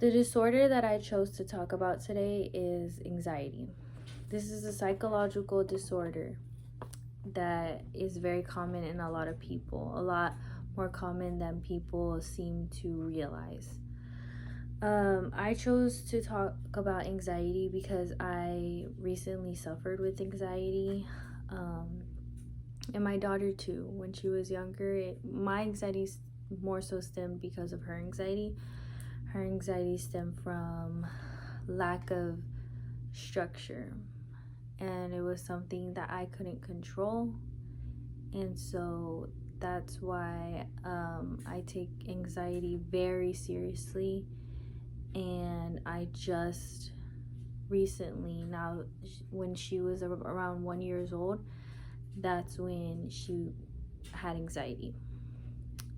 The disorder that I chose to talk about today is anxiety. This is a psychological disorder that is very common in a lot of people, a lot more common than people seem to realize. I chose to talk about anxiety because I recently suffered with anxiety. And my daughter too. When she was younger, my anxiety more so stemmed because of her anxiety. Her anxiety stemmed from lack of structure, and it was something that I couldn't control. And so that's why I take anxiety very seriously. And I just recently, now when she was around 1 year old, that's when she had anxiety.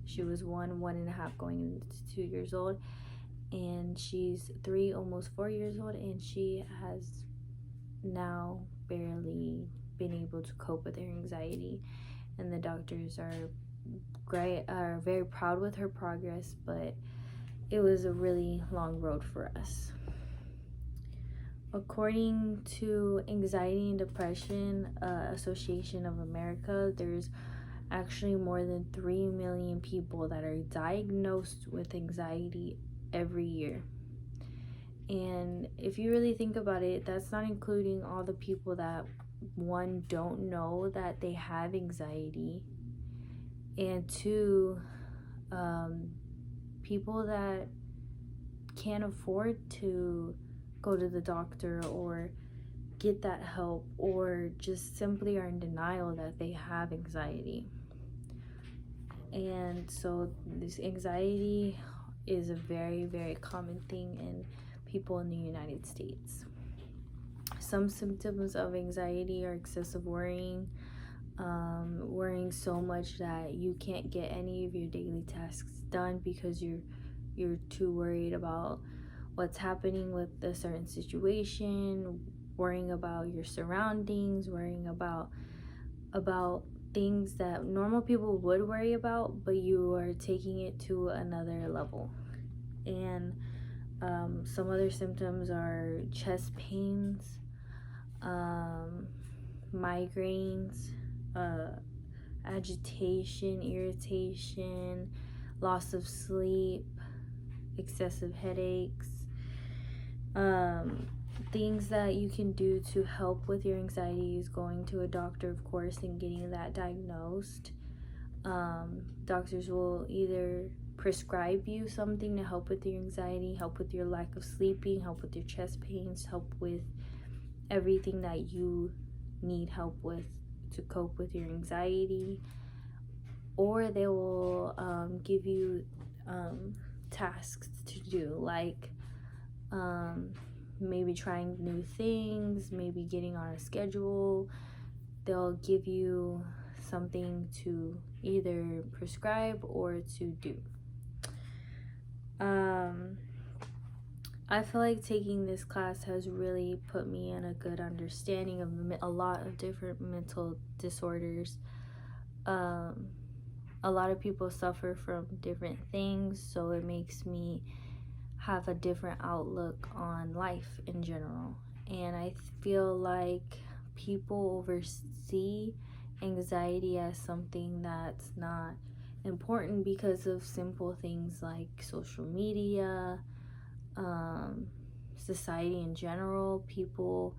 She was one and a half, going into 2 years old, and she's 3, almost 4 years old, and she has now barely been able to cope with her anxiety. And the doctors are very proud with her progress, but it was a really long road for us. According to Anxiety and Depression Association of America, there's actually more than 3 million people that are diagnosed with anxiety every year. And if you really think about it, that's not including all the people that, one, don't know that they have anxiety, and two, people that can't afford to go to the doctor or get that help, or just simply are in denial that they have anxiety. And so this anxiety is a very, very common thing in people in the United States. Some symptoms of anxiety are excessive worrying, worrying so much that you can't get any of your daily tasks done because you're too worried about what's happening with a certain situation, worrying about your surroundings, worrying about things that normal people would worry about, but you are taking it to another level. And some other symptoms are chest pains, migraines, agitation, irritation, loss of sleep, excessive headaches. Things that you can do to help with your anxiety is going to a doctor, of course, and getting that diagnosed. Doctors will either prescribe you something to help with your anxiety, help with your lack of sleeping, help with your chest pains, help with everything that you need help with to cope with your anxiety, or they will give you tasks to do, like maybe trying new things, maybe getting on a schedule. They'll give you something to either prescribe or to do. I feel like taking this class has really put me in a good understanding of a lot of different mental disorders. A lot of people suffer from different things, so it makes me have a different outlook on life in general. And I feel like people oversee anxiety as something that's not important because of simple things like social media, society in general. People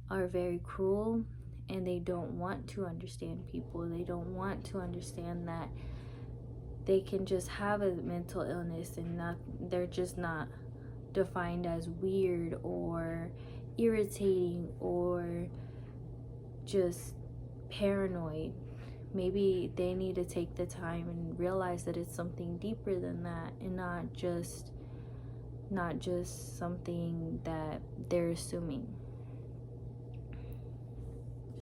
are very cruel, and they don't want to understand people. They don't want to understand that they can just have a mental illness and they're just not defined as weird or irritating or just paranoid. Maybe they need to take the time and realize that it's something deeper than that, and not just something that they're assuming.